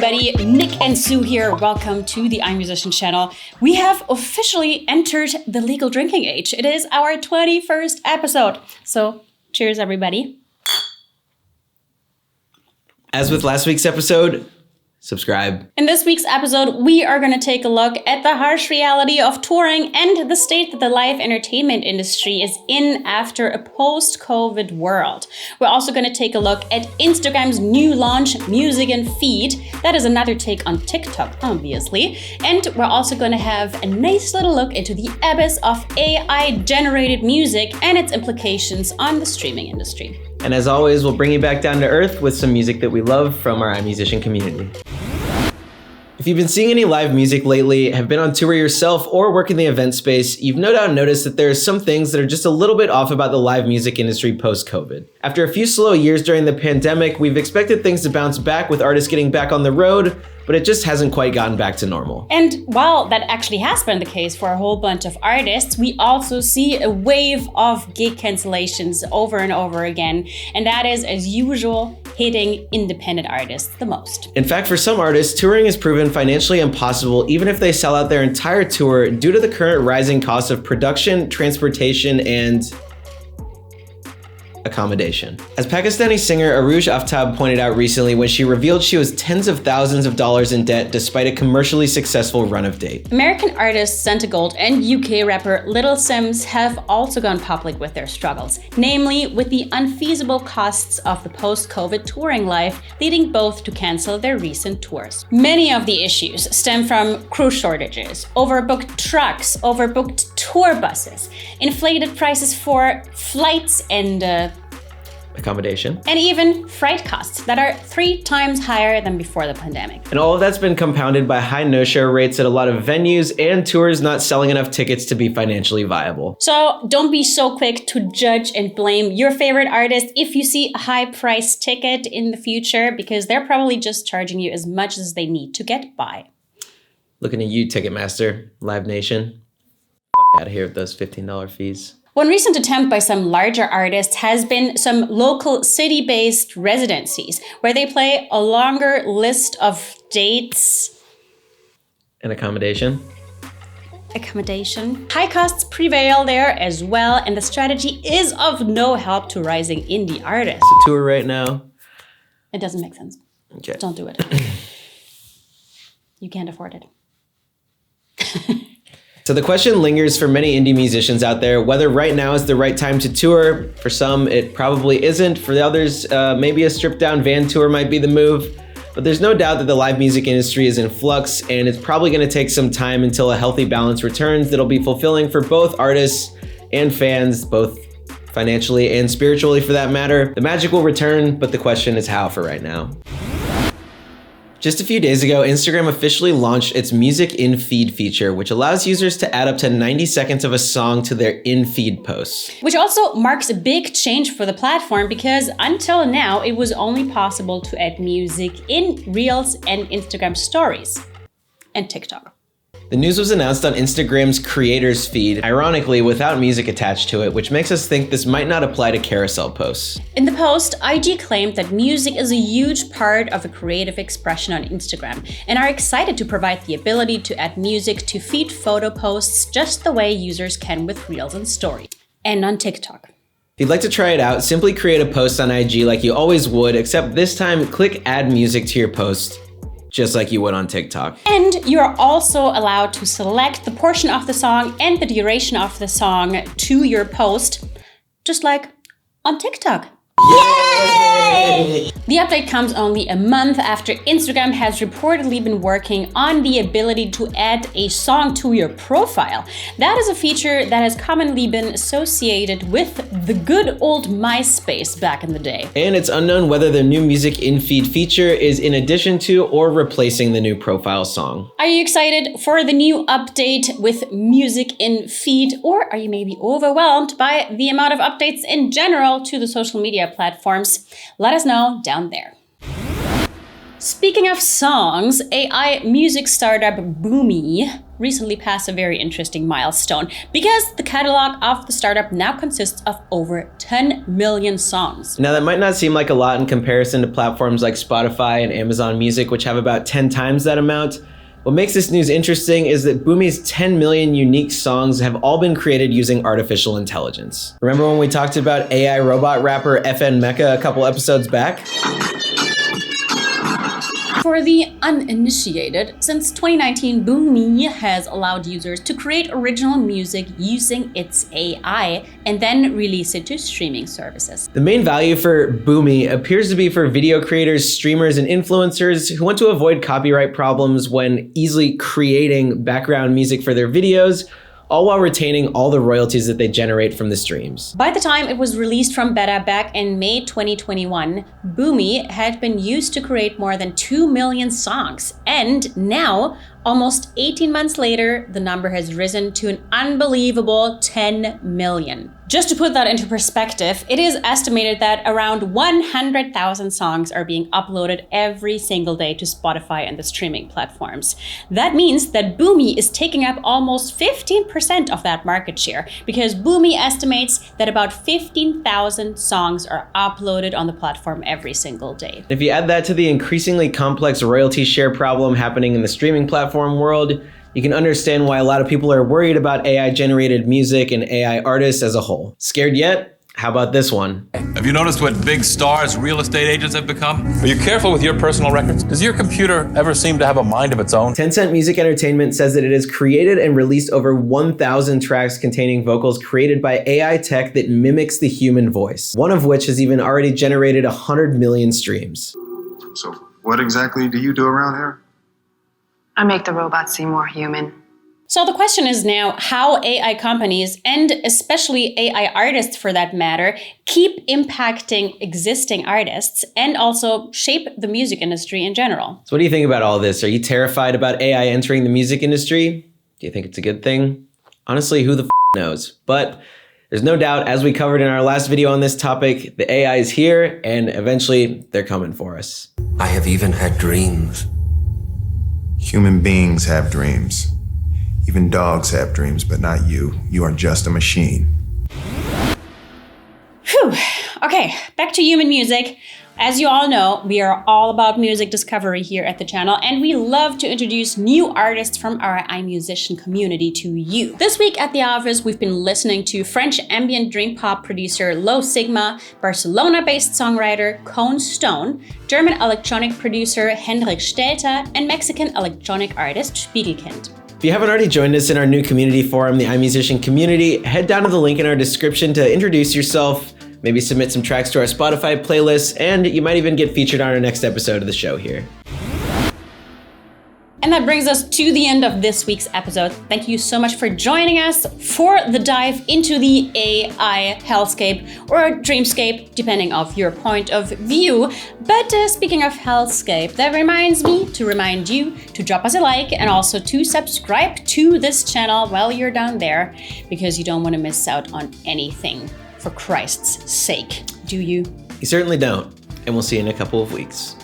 everybody, Nick and Sue here. Welcome to the iMusician channel. We have officially entered the legal drinking age. It is our 21st episode. So cheers, everybody. As with last week's episode, subscribe. In this week's episode, we are going to take a look at the harsh reality of touring and the state that the live entertainment industry is in after a post-COVID world. We're also going to take a look at Instagram's new launch, Music in Feed. That is another take on TikTok, obviously. And we're also going to have a nice little look into the abyss of AI-generated music and its implications on the streaming industry. And as always, we'll bring you back down to earth with some music that we love from our iMusician community. If you've been seeing any live music lately, have been on tour yourself, or work in the event space, you've no doubt noticed that there are some things that are just a little bit off about the live music industry post-COVID. After a few slow years during the pandemic, we've expected things to bounce back with artists getting back on the road, but it just hasn't quite gotten back to normal. And while that actually has been the case for a whole bunch of artists, we also see a wave of gig cancellations over and over again. And that is, as usual, hitting independent artists the most. In fact, for some artists, touring has proven financially impossible even if they sell out their entire tour due to the current rising cost of production, transportation, and accommodation. As Pakistani singer 𝐃𝐢𝐬𝐜𝐶 pointed out recently when she revealed she was tens of thousands of dollars in debt despite a commercially successful run of date. American artists 𝐷 and UK rapper Little Simz have also gone public with their struggles, namely with the unfeasible costs of the post-COVID touring life, leading both to cancel their recent tours. Many of the issues stem from crew shortages, overbooked trucks, overbooked tour buses, inflated prices for flights and accommodation, and even freight costs that are 3 times higher than before the pandemic. And all of that's been compounded by high no-show rates at a lot of venues and tours not selling enough tickets to be financially viable. So don't be so quick to judge and blame your favorite artist if you see a high-priced ticket in the future, because they're probably just charging you as much as they need to get by. Looking at you, Ticketmaster, Live Nation. Out of here with those $15 fees. One recent attempt by some larger artists has been some local city-based residencies where they play a longer list of dates and accommodation. High costs prevail there as well, and the strategy is of no help to rising indie artists. It's a tour right now. It doesn't make sense. Okay. Don't do it. You can't afford it. So the question lingers for many indie musicians out there, whether right now is the right time to tour. For some, it probably isn't. For the others, maybe a stripped down van tour might be the move. But there's no doubt that the live music industry is in flux, and it's probably gonna take some time until a healthy balance returns that'll be fulfilling for both artists and fans, both financially and spiritually for that matter. The magic will return, but the question is how for right now. Just a few days ago, Instagram officially launched its Music in Feed feature, which allows users to add up to 90 seconds of a song to their in-feed posts. Which also marks a big change for the platform, because until now, it was only possible to add music in Reels and Instagram Stories and TikTok. The news was announced on Instagram's creators feed, ironically without music attached to it, which makes us think this might not apply to carousel posts. In the post, IG claimed that music is a huge part of a creative expression on Instagram and are excited to provide the ability to add music to feed photo posts just the way users can with Reels and Stories, and on TikTok. If you'd like to try it out, simply create a post on IG like you always would, except this time click add music to your post, just like you would on TikTok. And you're also allowed to select the portion of the song and the duration of the song to your post, just like on TikTok. Yay! The update comes only a month after Instagram has reportedly been working on the ability to add a song to your profile. That is a feature that has commonly been associated with the good old MySpace back in the day. And it's unknown whether the new Music in Feed feature is in addition to or replacing the new profile song. Are you excited for the new update with Music in Feed, or are you maybe overwhelmed by the amount of updates in general to the social media platforms? Let us know down there. Speaking of songs, AI music startup 𝐃𝐢𝐬𝐜 recently passed a very interesting milestone because the catalog of the startup now consists of over 10 million songs. Now that might not seem like a lot in comparison to platforms like Spotify and Amazon Music, which have about 10 times that amount. What makes this news interesting is that 𝐃𝐢𝐬𝐜's 10 million unique songs have all been created using artificial intelligence. Remember when we talked about AI robot rapper FN Meka a couple episodes back? For the uninitiated, since 2019, 𝐃𝐢𝐬𝐜 has allowed users to create original music using its AI and then release it to streaming services. The main value for 𝐃𝐢𝐬𝐜 appears to be for video creators, streamers, and influencers who want to avoid copyright problems when easily creating background music for their videos, all while retaining all the royalties that they generate from the streams. By the time it was released from beta back in May 2021, 𝐃𝐢𝐬𝐜 had been used to create more than 2 million songs. And now, almost 18 months later, the number has risen to an unbelievable 10 million. Just to put that into perspective, it is estimated that around 100,000 songs are being uploaded every single day to Spotify and the streaming platforms. That means that 𝐃𝐢𝐬𝐜 is taking up almost 15% of that market share, because 𝐃𝐢𝐬𝐜 estimates that about 15,000 songs are uploaded on the platform every single day. If you add that to the increasingly complex royalty share problem happening in the streaming platform world, you can understand why a lot of people are worried about AI-generated music and AI artists as a whole. Scared yet? How about this one? Have you noticed what big stars real estate agents have become? Are you careful with your personal records? Does your computer ever seem to have a mind of its own? Tencent Music Entertainment says that it has created and released over 1,000 tracks containing vocals created by AI tech that mimics the human voice, one of which has even already generated 100 million streams. So what exactly do you do around here? I make the robots seem more human. So the question is now how AI companies, and especially AI artists for that matter, keep impacting existing artists and also shape the music industry in general. So what do you think about all this? Are you terrified about AI entering the music industry? Do you think it's a good thing? Honestly, who the knows? But there's no doubt, as we covered in our last video on this topic, the AI is here and eventually they're coming for us. I have even had dreams. Human beings have dreams. Even dogs have dreams, but not you. You are just a machine. Whew. Okay, back to human music. As you all know, we are all about music discovery here at the channel, and we love to introduce new artists from our iMusician community to you. This week at the office, we've been listening to French ambient dream pop producer 𝐿, Barcelona-based songwriter Cone Stone, German electronic producer Hendrik Stelter, and Mexican electronic artist 𝐃𝐢𝐬𝐜. If you haven't already joined us in our new community forum, the iMusician community, head down to the link in our description to introduce yourself, maybe submit some tracks to our Spotify playlist, and you might even get featured on our next episode of the show here. And that brings us to the end of this week's episode. Thank you so much for joining us for the dive into the AI hellscape or dreamscape, depending on your point of view. But speaking of hellscape, that reminds me to remind you to drop us a like and also to subscribe to this channel while you're down there, because you don't want to miss out on anything. For Christ's sake, do you? You certainly don't, and we'll see you in a couple of weeks.